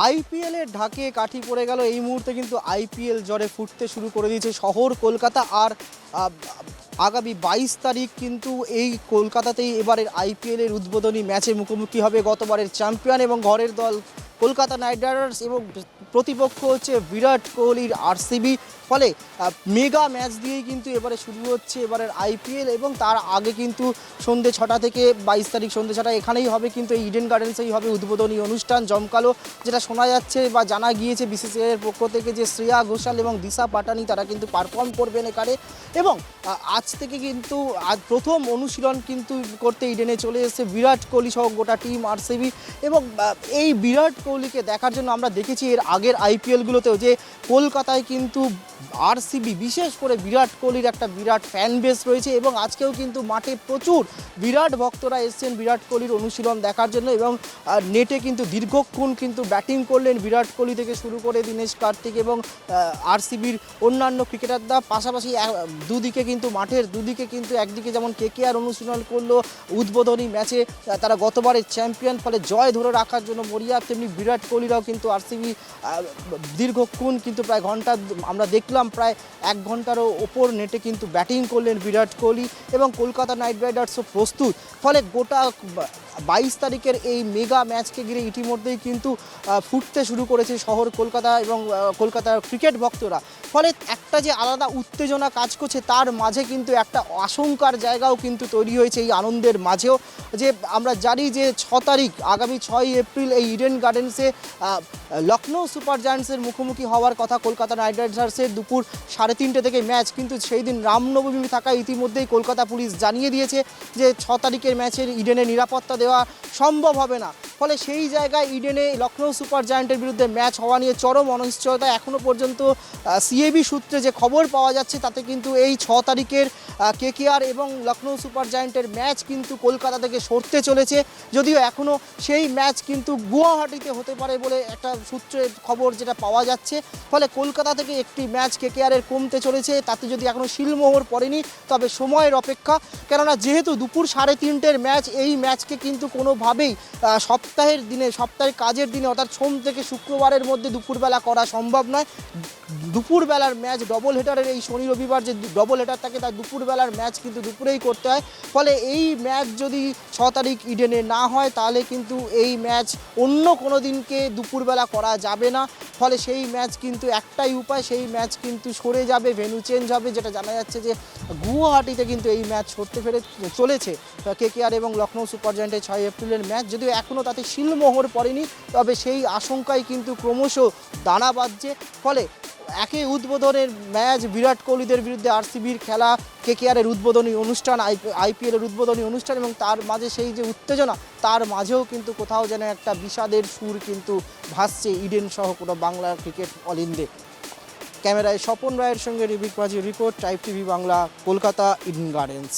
IPL এর ঢাকে কাঠি পড়ে গেল। এই মুহূর্তে কিন্তু আইপিএল জ্বরে ফুটতে শুরু করে দিয়েছে শহর কলকাতা। আর আহ, আগামী 22 তারিখ কিন্তু এই কলকাতাতেই এবারের আইপিএল এর উদ্বোধনী ম্যাচে মুখোমুখি হবে গতবারের চ্যাম্পিয়ন এবং ঘরের দল কলকাতা নাইট রাইডার্স এবং প্রতিপক্ষ হচ্ছে বিরাট কোহলির আরসিবি। ফলে মেগা ম্যাচ দিয়েই কিন্তু এবারে শুরু হচ্ছে এবারের আইপিএল এবং তার আগে কিন্তু সন্ধ্যে 6টা থেকে 22 তারিখ সন্ধ্যে 6টা এখানেই হবে, কিন্তু এই ইডেন গার্ডেন্সেই হবে উদ্বোধনী অনুষ্ঠান জমকালো। যেটা শোনা যাচ্ছে বা জানা গিয়েছে বিসিসিআই এর পক্ষ থেকে যে শ্রেয়া ঘোষাল এবং দিশা পাটানি তারা কিন্তু পারফর্ম করবেন এখানে। এবং আজ থেকে কিন্তু আজ প্রথম অনুশীলন কিন্তু করতে ইডেনে চলে এসেছে বিরাট কোহলি সহ গোটা টিম আরসিবি। এবং এই বিরাট কোহলিকে দেখার জন্য আমরা দেখেছি এর আগের আইপিএলগুলোতেও যে কলকাতায় কিন্তু আরসিবি বিশেষ করে বিরাট কোহলির একটা বিরাট ফ্যান বেস রয়েছে এবং আজকেও কিন্তু মাঠে প্রচুর বিরাট ভক্তরা এসেছেন বিরাট কোহলির অনুশীলন দেখার জন্য। এবং নেটে কিন্তু দীর্ঘক্ষণ কিন্তু ব্যাটিং করলেন বিরাট কোহলি থেকে শুরু করে দীনেশ কার্তিক এবং আরসিবির অন্যান্য ক্রিকেটাররা। পাশাপাশি দুদিকে কিন্তু মাঠের দুদিকে কিন্তু একদিকে যেমন কেকেআর অনুশীলন করলো উদ্বোধনী ম্যাচে, তারা গতবারের চ্যাম্পিয়ন, ফলে জয় ধরে রাখার জন্য মরিয়া, তেমনি বিরাট কোহলিরাও কিন্তু আরসিবি দীর্ঘক্ষণ কিন্তু প্রায় ঘন্টা আমরা দেখলাম প্রায় 1 ঘন্টারও ওপর নেটে কিন্তু ব্যাটিং করলেন বিরাট কোহলি এবং কলকাতা নাইট রাইডার্সও প্রস্তুত। ফলে গোটা 22 তারিখের এই মেগা ম্যাচকে ঘিরে ইতিমধ্যেই কিন্তু ফুটতে শুরু করেছে শহর কলকাতা এবং কলকাতার ক্রিকেট ভক্তরা। ফলে একটা যে আলাদা উত্তেজনা কাজ করছে তার মাঝে কিন্তু একটা আশঙ্কার জায়গাও কিন্তু তৈরি হয়েছে এই আনন্দের মাঝেও। যে আমরা জানি যে 6 তারিখ আগামী 6 এপ্রিল এই ইডেন গার্ডেন্সে লখনৌ সুপার জায়ান্টসের মুখোমুখি হওয়ার কথা কলকাতা নাইট রাইডার্সের। দুপুর 3:30 থেকে ম্যাচ, কিন্তু সেই দিন রামনবমী থাকায় ইতিমধ্যেই কলকাতা পুলিশ জানিয়ে দিয়েছে যে 6 তারিখের ম্যাচের ইডেনে নিরাপত্তা দেওয়া সম্ভব হবে না। ফলে সেই জায়গায় ইডেনে লখনৌ সুপার জায়ান্টের বিরুদ্ধে ম্যাচ হওয়া নিয়ে চরম অনিশ্চয়তা। এখনও পর্যন্ত সিএবি সূত্রে যে খবর পাওয়া যাচ্ছে তাতে কিন্তু এই 6 তারিখের কেকেআর এবং লখনৌ সুপার জায়ান্টের ম্যাচ কিন্তু কলকাতা থেকে সরতে চলেছে, যদিও এখনও সেই ম্যাচ কিন্তু গুয়াহাটিতে হতে পারে বলে একটা সূত্রের খবর যেটা পাওয়া যাচ্ছে। ফলে কলকাতা থেকে একটি ম্যাচ কেকেআরের কমতে চলেছে, তাতে যদি এখনও শিলমোহর পড়েনি তবে সময়ের অপেক্ষা। কেননা যেহেতু দুপুর 3:30-র ম্যাচ, এই ম্যাচকে কিন্তু কোনোভাবেই সপ্তাহের কাজের দিনে অর্থাৎ সোম থেকে শুক্রবারের মধ্যে দুপুরবেলা করা সম্ভব নয়। দুপুরবেলার ম্যাচ ডবল হেডারের এই শনি রবিবার যে ডবল হেডার থাকে তার দুপুরবেলার ম্যাচ কিন্তু দুপুরেই করতে হয়। ফলে এই ম্যাচ যদি 6 তারিখ ইডেনে না হয় তাহলে কিন্তু এই ম্যাচ অন্য কোনো দিনকে দুপুরবেলা করা যাবে না। ফলে সেই ম্যাচ কিন্তু একটাই উপায়, সেই ম্যাচ কিন্তু সরে যাবে, ভেন্যু চেঞ্জ হবে। যেটা জানা যাচ্ছে যে গুয়াহাটিতে কিন্তু এই ম্যাচ সরতে চলেছে কেকেআর এবং লখনৌ সুপার জায়ান্টের 6 এপ্রিলের ম্যাচ। যদিও এখনও তাতে শিলমোহর পড়েনি, তবে সেই আশঙ্কায় কিন্তু ক্রমশ দানা বাঁধছে। ফলে একে উদ্বোধনের ম্যাচ বিরাট কোহলিদের বিরুদ্ধে আরসিবির খেলা, কেকেআরের উদ্বোধনী অনুষ্ঠান, আইপিএলের উদ্বোধনী অনুষ্ঠান এবং তার মাঝে সেই যে উত্তেজনা তার মাঝেও কিন্তু কোথাও যেন একটা বিষাদের সুর কিন্তু ভাসছে ইডেন সহ কোনো বাংলার ক্রিকেট অলিন্দে। ক্যামেরায় স্বপন রায়ের সঙ্গে রিবিক মাঝি report, type TV Bangla, Kolkata, Eden gardens.